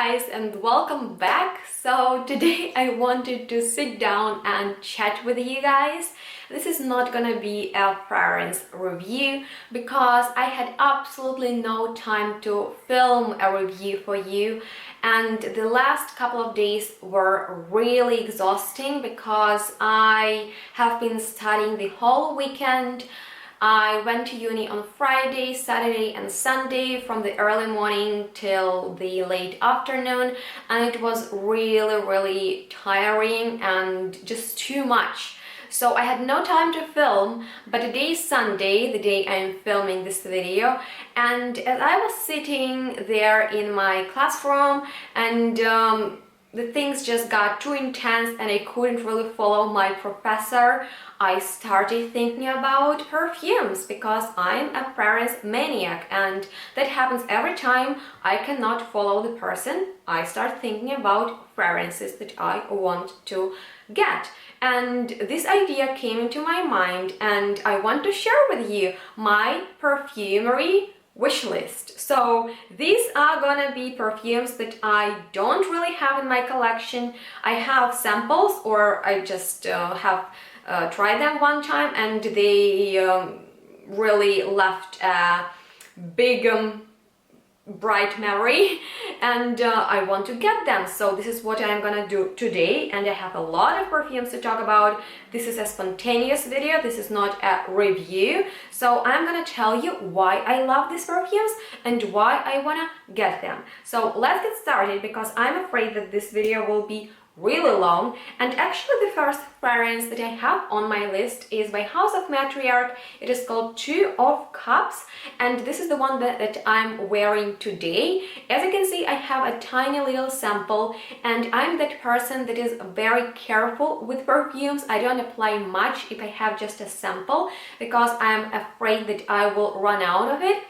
guys, and welcome back. So today I wanted to sit down and chat with you guys. This is not gonna be a fragrance review because I had absolutely no time to film a review for you, and the last couple of days were really exhausting because I have been studying the whole weekend. I went to uni on Friday, Saturday and Sunday from the early morning till the late afternoon, and it was really tiring and just too much. So I had no time to film, but today is Sunday, the day I'm filming this video, and as I was sitting there in my classroom and the things just got too intense and I couldn't really follow my professor, I started thinking about perfumes because I'm a fragrance maniac, and that happens every time I cannot follow the person. I start thinking about fragrances that I want to get. And this idea came into my mind, and I want to share with you my perfumery wish list. So these are gonna be perfumes that I don't really have in my collection. I have samples, or I just have tried them one time and they really left a big bright memory, and I want to get them. So this is what I'm gonna do today, and I have a lot of perfumes to talk about. This is a spontaneous video, this is not a review, so I'm gonna tell you why I love these perfumes and why I wanna get them. So let's get started, because I'm afraid that this video will be really long. And actually the first fragrance that I have on my list is by House of Matriarch. It is called Two of Cups, and this is the one that I'm wearing today. As you can see, I have a tiny little sample, and I'm that person that is very careful with perfumes. I don't apply much if I have just a sample because I'm afraid that I will run out of it.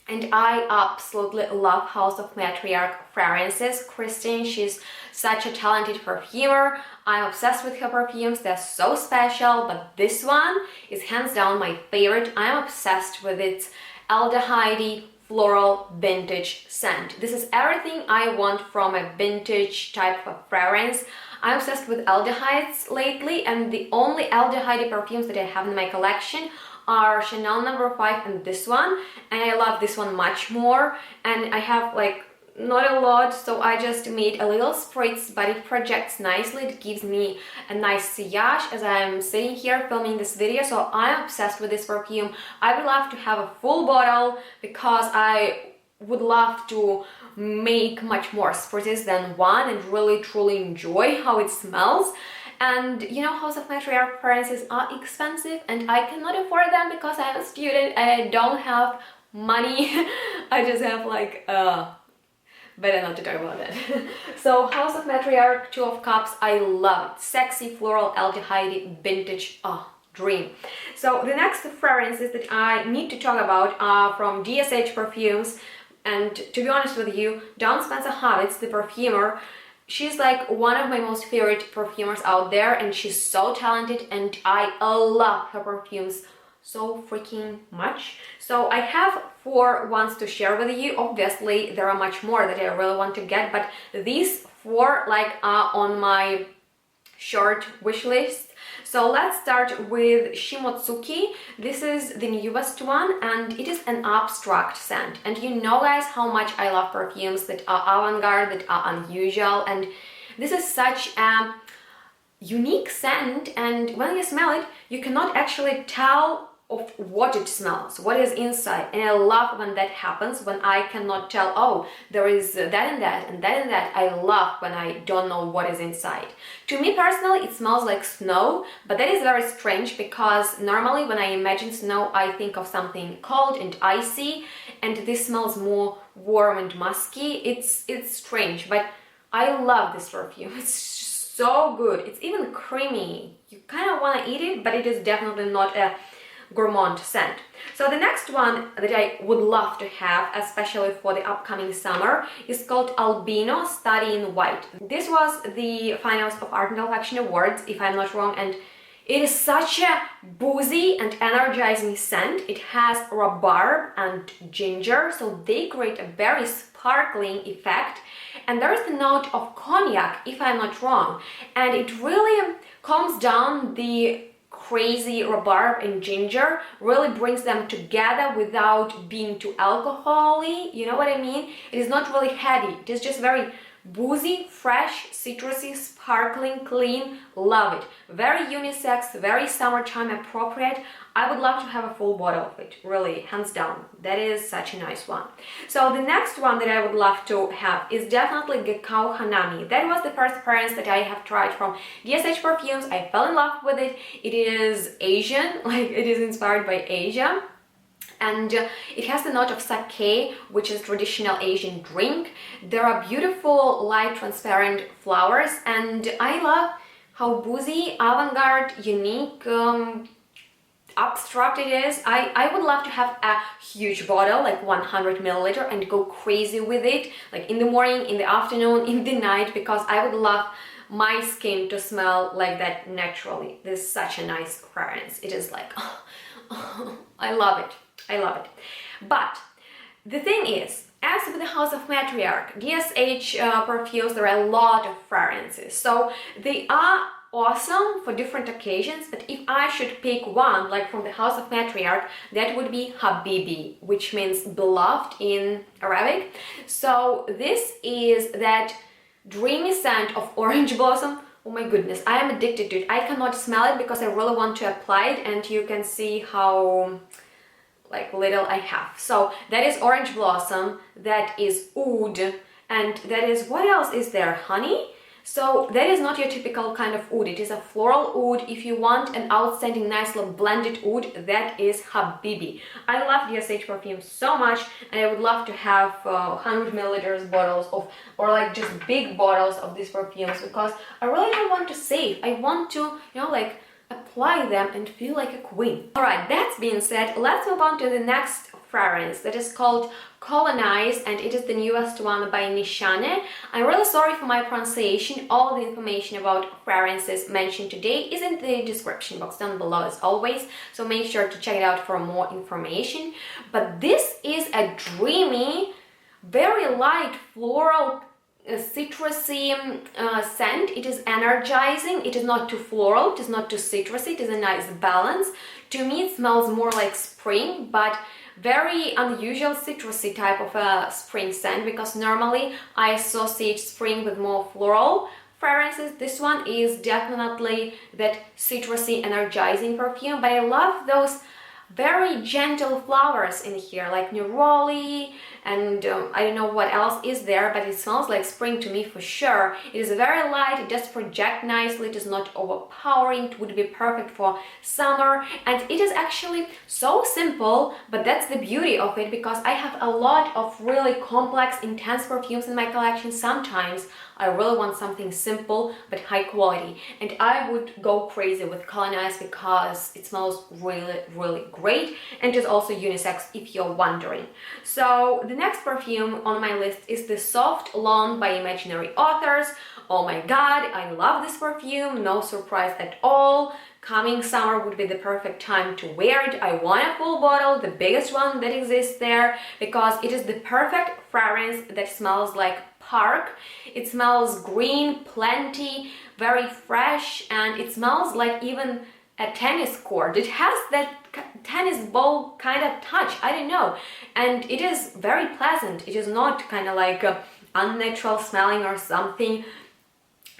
And I absolutely love House of Matriarch fragrances. Christine, she's such a talented perfumer. I'm obsessed with her perfumes. They're so special, but this one is hands down my favorite. I'm obsessed with its aldehyde floral vintage scent. This is everything I want from a vintage type of fragrance. I'm obsessed with aldehydes lately, and the only aldehyde perfumes that I have in my collection are Chanel No. 5 and this one, and I love this one much more. And I have like not a lot, so I just made a little spritz, but it projects nicely. It gives me a nice sillage as I'm sitting here filming this video, so I'm obsessed with this perfume. I would love to have a full bottle because I would love to make much more spritzes than one and really truly enjoy how it smells. And you know, House of Matriarch fragrances are expensive and I cannot afford them because I'm a student and I don't have money. I just have like better not to talk about that. So House of Matriarch, Two of Cups, I love it. Sexy floral aldehyde vintage, dream. So the next fragrances that I need to talk about are from DSH Perfumes, and to be honest with you, Dawn Spencer-Havitz, the perfumer, she's like one of my most favorite perfumers out there, and she's so talented, and I love her perfumes so freaking much. So I have 4 ones to share with you. Obviously there are much more that I really want to get, but these 4 like are on my short wish list. So let's start with Shimotsuki. This is the newest one, and it is an abstract scent. And you know, guys, how much I love perfumes that are avant-garde, that are unusual, and this is such a unique scent, and when you smell it, you cannot actually tell of what it smells, what is inside. And I love when that happens, when I cannot tell, oh, there is that and that and that and that. I love when I don't know what is inside. To me personally, it smells like snow, but that is very strange because normally when I imagine snow, I think of something cold and icy, and this smells more warm and musky. It's strange, but I love this perfume. It's just so good. It's even creamy. You kind of want to eat it, but it is definitely not a gourmand scent. So the next one that I would love to have, especially for the upcoming summer, is called Albino Study in White. This was the finals of Art and Olfaction Awards, if I'm not wrong, and it is such a boozy and energizing scent. It has rhubarb and ginger, so they create a very sparkling effect, and there is a note of cognac, if I'm not wrong, and it really calms down the crazy rhubarb and ginger, really brings them together without being too alcohol-y, you know what I mean? It is not really heady, it is just very boozy, fresh, citrusy, sparkling, clean. Love it. Very unisex, very summertime appropriate. I would love to have a full bottle of it, really, hands down. That is such a nice one. So the next one that I would love to have is definitely Gekao Hanami. That was the first fragrance that I have tried from DSH Perfumes. I fell in love with it. It is Asian, like it is inspired by Asia. And it has the note of sake, which is traditional Asian drink. There are beautiful light transparent flowers, and I love how boozy, avant-garde, unique, abstract it is. I would love to have a huge bottle, like 100 milliliter, and go crazy with it, like in the morning, in the afternoon, in the night, because I would love my skin to smell like that naturally. This is such a nice fragrance. It is like, I love it. I love it. But the thing is, as with the House of Matriarch, DSH perfumes, there are a lot of fragrances. So they are awesome for different occasions, but if I should pick one, like from the House of Matriarch, that would be Habibi, which means beloved in Arabic. So this is that dreamy scent of orange blossom. Oh my goodness, I am addicted to it. I cannot smell it because I really want to apply it, and you can see how like little I have. So that is orange blossom, that is oud, and that is, what else is there? Honey? So that is not your typical kind of oud. It is a floral oud. If you want an outstanding, nice little blended oud, that is Habibi. I love DSH perfume so much, and I would love to have 100 milliliters bottles of, or like just big bottles of these perfumes, because I really don't want to save. I want to, you know, like apply them and feel like a queen. Alright, that's being said, let's move on to the next fragrance that is called Colonize, and it is the newest one by Nishane. I'm really sorry for my pronunciation. All the information about fragrances mentioned today is in the description box down below as always, so make sure to check it out for more information. But this is a dreamy, very light floral citrusy scent. It is energizing. It is not too floral, it is not too citrusy, it is a nice balance. To me it smells more like spring, but very unusual citrusy type of a spring scent, because normally I associate spring with more floral fragrances. This one is definitely that citrusy energizing perfume, but I love those very gentle flowers in here, like neroli, and I don't know what else is there, but it smells like spring to me for sure. It is very light, it does project nicely, it is not overpowering, it would be perfect for summer, and it is actually so simple, but that's the beauty of it, because I have a lot of really complex, intense perfumes in my collection. Sometimes I really want something simple but high quality, and I would go crazy with Colonize because it smells really, really great, and it is also unisex if you're wondering. So the next perfume on my list is the Soft Lawn by Imaginary Authors. Oh my god, I love this perfume, no surprise at all. Coming summer would be the perfect time to wear it. I want a full bottle, the biggest one that exists there, because it is the perfect fragrance that smells like park. It smells green, plenty, very fresh, and it smells like even a tennis court. It has that tennis ball kind of touch, I don't know, and it is very pleasant. It is not kind of like unnatural smelling or something.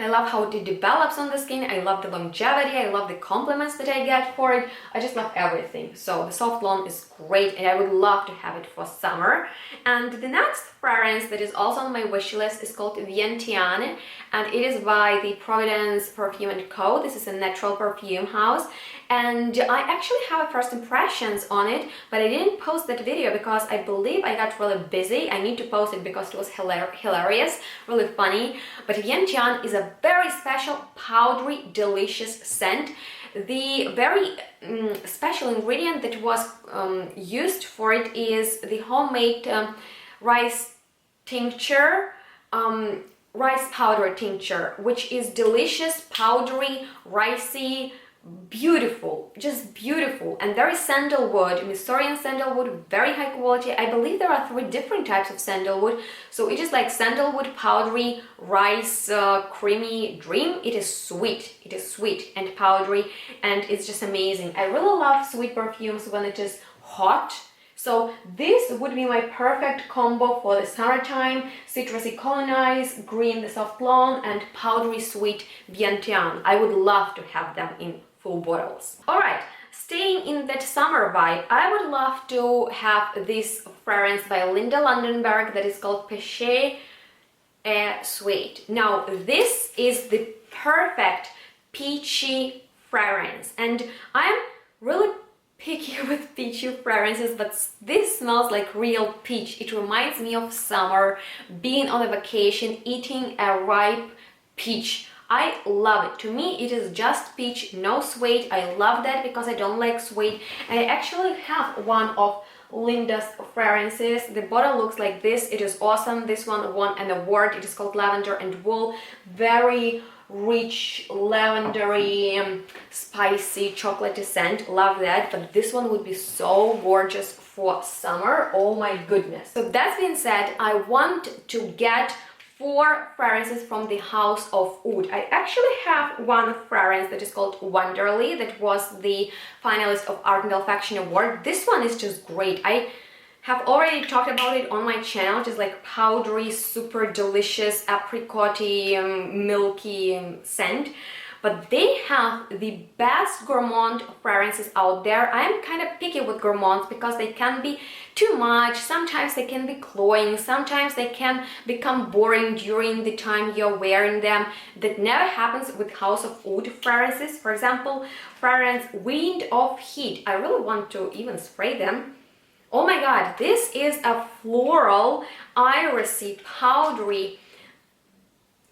I love how it develops on the skin, I love the longevity, I love the compliments that I get for it. I just love everything. So the Soft Lawn is great, and I would love to have it for summer. And the next fragrance that is also on my wish list is called Vientiane, and it is by the Providence Perfume & Co. This is a natural perfume house, and I actually have first impressions on it, but I didn't post that video because I believe I got really busy. I need to post it because it was hilarious, really funny. But Vientiane is a very special, powdery, delicious scent. The very special ingredient that was used for it is the homemade rice tincture, rice powder tincture, which is delicious, powdery, ricey, beautiful, just beautiful. And there is sandalwood, Mystorian sandalwood, very high quality. I believe there are 3 different types of sandalwood. So it is like sandalwood powdery, rice, creamy dream. It is sweet and powdery, and it's just amazing. I really love sweet perfumes when it is hot. So this would be my perfect combo for the summertime. Citrusy Colonize, green the Soft Blonde, and powdery sweet Vientiane. I would love to have them in full bottles. Alright, staying in that summer vibe, I would love to have this fragrance by Linda Londonberg that is called Péché et Suede. Now, this is the perfect peachy fragrance, and I'm really picky with peachy fragrances, but this smells like real peach. It reminds me of summer, being on a vacation, eating a ripe peach. I love it. To me, it is just peach, no suede. I love that because I don't like suede. And I actually have one of Linda's fragrances. The bottle looks like this. It is awesome. This one won an award. It is called Lavender and Wool. Very rich, lavendery, spicy, chocolatey scent. Love that. But this one would be so gorgeous for summer. Oh my goodness. So that being said, I want to get 4 fragrances from the House of Oud. I actually have one fragrance that is called Wonderly, that was the finalist of Art and Olfaction Award. This one is just great. I have already talked about it on my channel, just like powdery, super delicious, apricot-y, milky scent. But they have the best gourmand fragrances out there. I'm kind of picky with gourmands because they can be too much. Sometimes they can be cloying. Sometimes they can become boring during the time you're wearing them. That never happens with House of Oud fragrances. For example, fragrance Wind of Heat. I really want to even spray them. Oh my god, this is a floral, irisy, powdery,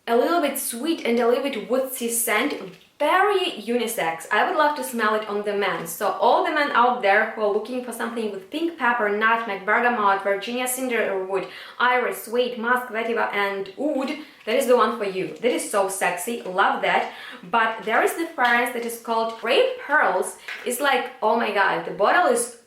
a little bit sweet and a little bit woodsy scent, very unisex. I would love to smell it on the men. So all the men out there who are looking for something with pink pepper, nutmeg, bergamot, Virginia cinderwood, iris, suede, musk, vetiver, and oud, that is the one for you. That is so sexy, love that. But there is the fragrance that is called Grape Pearls. It's like, oh my god, the bottle is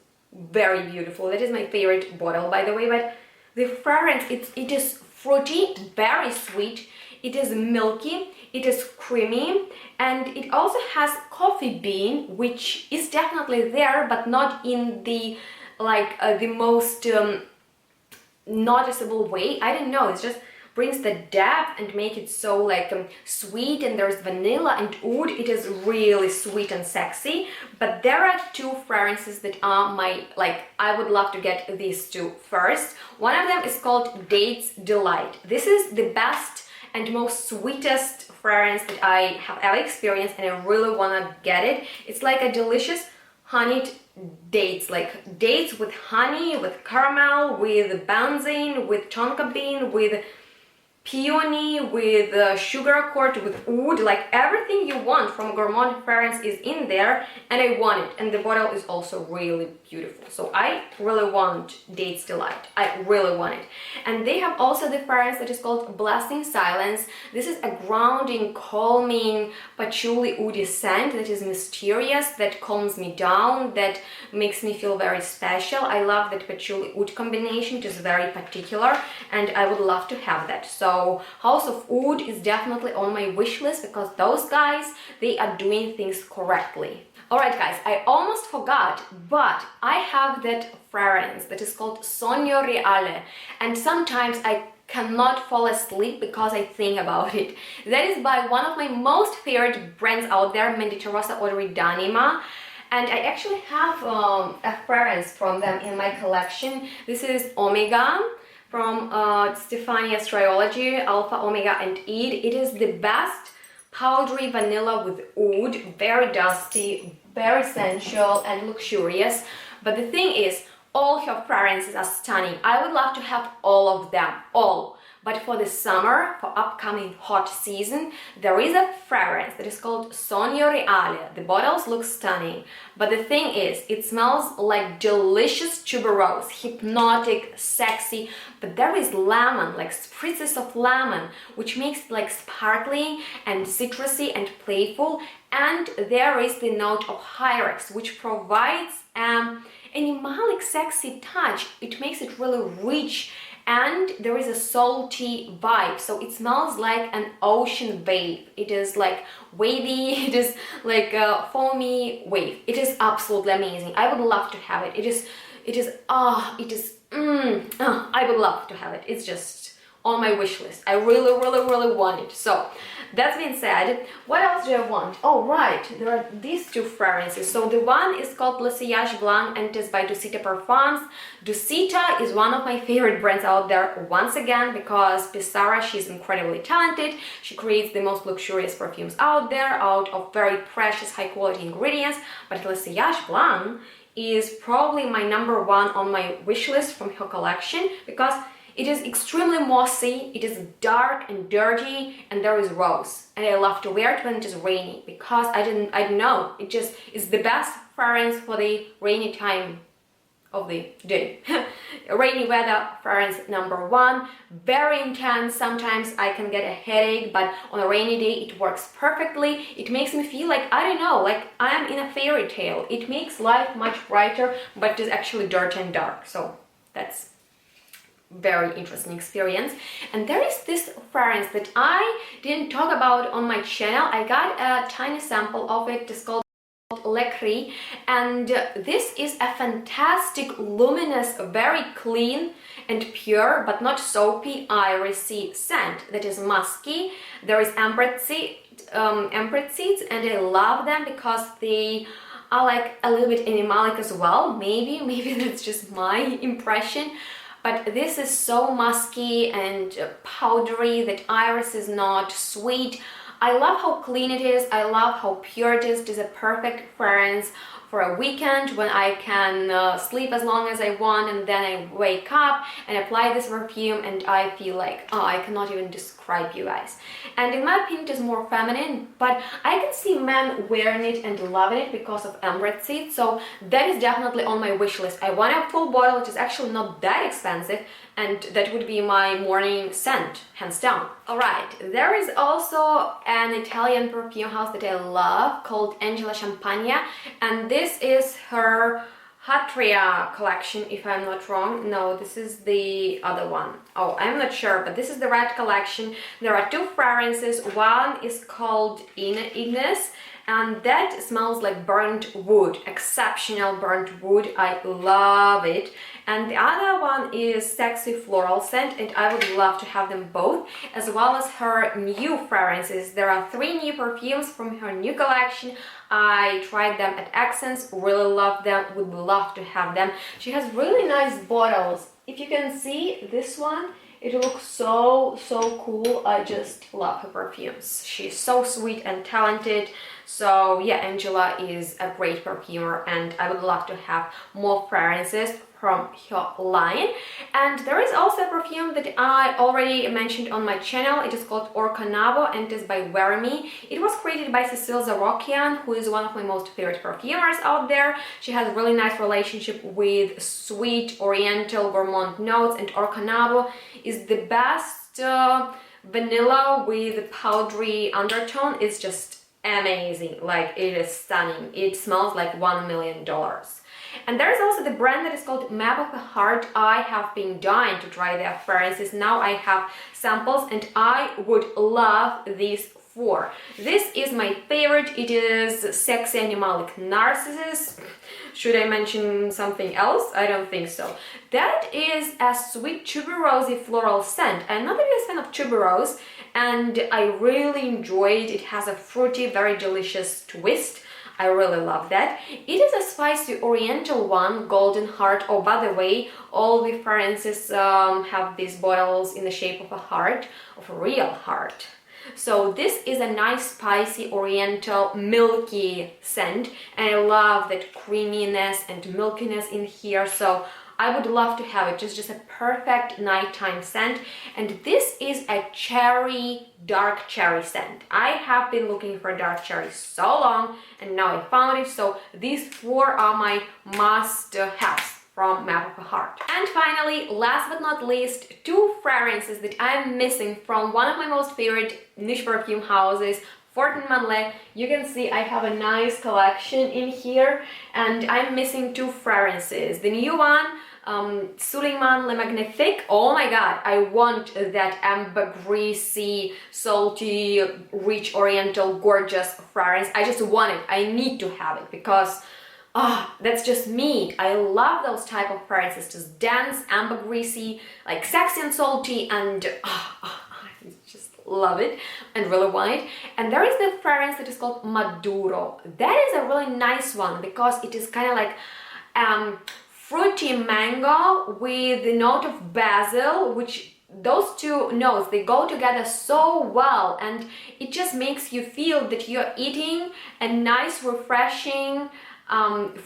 very beautiful. That is my favorite bottle, by the way. But the fragrance, it is fruity, very sweet. It is milky, it is creamy, and it also has coffee bean, which is definitely there, but not in the the most noticeable way. I don't know, it just brings the depth and make it so sweet. And there's vanilla and oud. It is really sweet and sexy. But there are 2 fragrances that are my I would love to get these 2 first. One of them is called Dates Delight. This is the best and most sweetest fragrance that I have ever experienced, and I really want to get it. It's like a delicious honeyed dates, like dates with honey, with caramel, with benzene, with tonka bean, with peony, with sugar accord, with oud, like everything you want from gourmand fragrance is in there, and I want it. And the bottle is also really beautiful. So I really want Dates Delight. I really want it. And they have also the fragrance that is called Blessing Silence. This is a grounding, calming, patchouli oudy scent that is mysterious, that calms me down, that makes me feel very special. I love that patchouli oud combination. It is very particular, and I would love to have that. So House of Oud is definitely on my wish list because those guys, they are doing things correctly. Alright guys, I almost forgot, but I have that fragrance that is called Sonia Realia, and sometimes I cannot fall asleep because I think about it. That is by one of my most favorite brands out there, Menditarossa Eau d'Anima. And I actually have a fragrance from them in my collection. This is Omega from Stefania's Trilogy, Alpha, Omega, and Eid. It is the best powdery vanilla with oud, very dusty, very sensual and luxurious. But the thing is, all her fragrances are stunning. I would love to have all of them, all. But for the summer, for upcoming hot season, there is a fragrance that is called Sonia Realia. The bottles look stunning, but the thing is, it smells like delicious tuberose, hypnotic, sexy, but there is lemon, like spritzes of lemon, which makes it like sparkling and citrusy and playful. And there is the note of Hyrax, which provides animalic sexy touch. It makes it really rich, and there is a salty vibe, so it smells like an ocean wave. It is like wavy, it is like a foamy wave. It is absolutely amazing. I would love to have it. I would love to have it. It's just on my wish list. I really want it. So that being said, what else do I want? Oh right, there are these two fragrances. So the one is called Le Sillage Blanc and it is by CREATED Parfums. Dusita is one of my favorite brands out there, once again, because Pissarra, she's incredibly talented. She creates the most luxurious perfumes out there, out of very precious, high quality ingredients. But Le Sillage Blanc is probably my number one on my wish list from her collection, because it is extremely mossy, it is dark and dirty, and there is rose. And I love to wear it when it is rainy, because I don't know, it just is the best fragrance for the rainy time of the day. Rainy weather fragrance number one. Very intense, sometimes I can get a headache, but on a rainy day it works perfectly. It makes me feel like, I don't know, like I am in a fairy tale. It makes life much brighter, but it is actually dirty and dark. So that's very interesting experience. And there is this fragrance that I didn't talk about on my channel. I got a tiny sample of it. It's called Le Cri, and this is a fantastic, luminous, very clean and pure, but not soapy, irisy scent that is musky. There is amber seeds, and I love them because they are like a little bit animalic as well. Maybe that's just my impression. But this is so musky and powdery that iris is not sweet. I love how clean it is. I love how pure it is. It is a perfect fragrance for a weekend when I can sleep as long as I want, and then I wake up and apply this perfume and I feel like, oh, I cannot even describe, you guys. And in my opinion, it is more feminine, but I can see men wearing it and loving it because of amber seeds. So that is definitely on my wish list. I want a full bottle, which is actually not that expensive, and that would be my morning scent, hands down. Alright, there is also an Italian perfume house that I love called Angela Champagna, and this is her Hatria collection, if I'm not wrong. No, this is the other one. Oh, I'm not sure, but this is the red collection. There are two fragrances. One is called Ignis, and that smells like burnt wood, exceptional burnt wood. I love it. And the other one is sexy floral scent, and I would love to have them both, as well as her new fragrances. There are 3 new perfumes from her new collection. I tried them at Accents, really love them, would love to have them. She has really nice bottles. If you can see this one, it looks so cool. I just love her perfumes. She's so sweet and talented. So yeah, Angela is a great perfumer, and I would love to have more fragrances from her line. And there is also a perfume that I already mentioned on my channel. It is called Orcanavo, and it is by Wear Me. It was created by Cecile Zarokian, who is one of my most favorite perfumers out there. She has a really nice relationship with sweet oriental Vermont notes, and Orcanavo is the best vanilla with powdery undertone. It's just amazing. Like, it is stunning. It smells like $1 million. And there's also the brand that is called Map of the Heart. I have been dying to try their fragrances. Now I have samples, and I would love these 4. This is my favorite. It is Sexy Animalic Narcissus. Should I mention something else? I don't think so. That is a sweet tuberosy floral scent. I'm not the biggest fan of tuberose, and I really enjoy it. It has a fruity, very delicious twist. I really love that. It is a spicy oriental one, Golden Heart. Oh, by the way, all the fragrances have these bottles in the shape of a heart, of a real heart. So this is a nice spicy oriental milky scent, and I love that creaminess and milkiness in here. So I would love to have it. Just a perfect nighttime scent. And this is a dark cherry scent. I have been looking for dark cherry so long, and now I found it. So these 4 are my must-haves from Map of a Heart. And finally, last but not least, 2 fragrances that I'm missing from one of my most favorite niche perfume houses, Fortin Manley. You can see I have a nice collection in here, and I'm missing 2 fragrances. The new one, Suleiman Le Magnifique. Oh my god, I want that amber, greasy, salty, rich, oriental, gorgeous fragrance. I just want it. I need to have it because that's just me. I love those type of fragrances, just dense, amber, greasy, like sexy and salty, and I just love it and really want it. And there is the fragrance that is called Maduro. That is a really nice one because it is kind of like fruity mango with the note of basil, which those 2 notes, they go together so well, and it just makes you feel that you're eating a nice, refreshing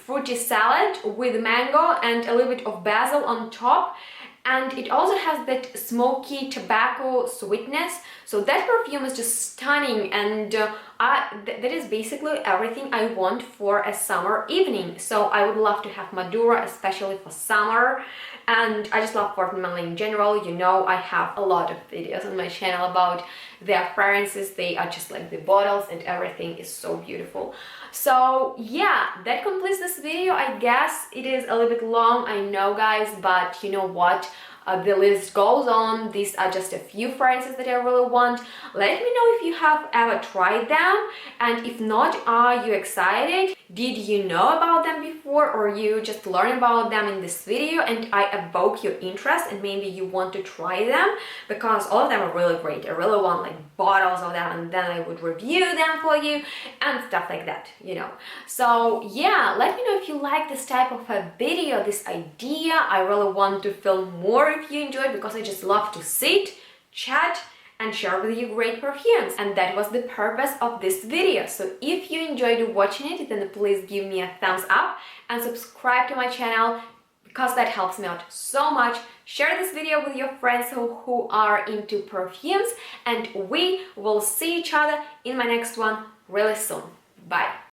fruity salad with mango and a little bit of basil on top. And it also has that smoky tobacco sweetness. So that perfume is just stunning, and that is basically everything I want for a summer evening. So I would love to have Maduro, especially for summer. And I just love Fortin Manley in general. You know, I have a lot of videos on my channel about their fragrances. They are just like the bottles, and everything is so beautiful. So yeah, that completes this video. I guess it is a little bit long, I know guys, but you know what? The list goes on. These are just a few fragrances that I really want. Let me know if you have ever tried them, and if not, are you excited? Did you know about them before, or you just learned about them in this video and I evoke your interest and maybe you want to try them? Because all of them are really great. I really want like bottles of them, and then I would review them for you and stuff like that, you know. So yeah, let me know if you like this type of a video, this idea. I really want to film more if you enjoyed, because I just love to sit, chat, and share with you great perfumes. And that was the purpose of this video. So if you enjoyed watching it, then please give me a thumbs up and subscribe to my channel, because that helps me out so much. Share this video with your friends who are into perfumes, and we will see each other in my next one really soon. Bye!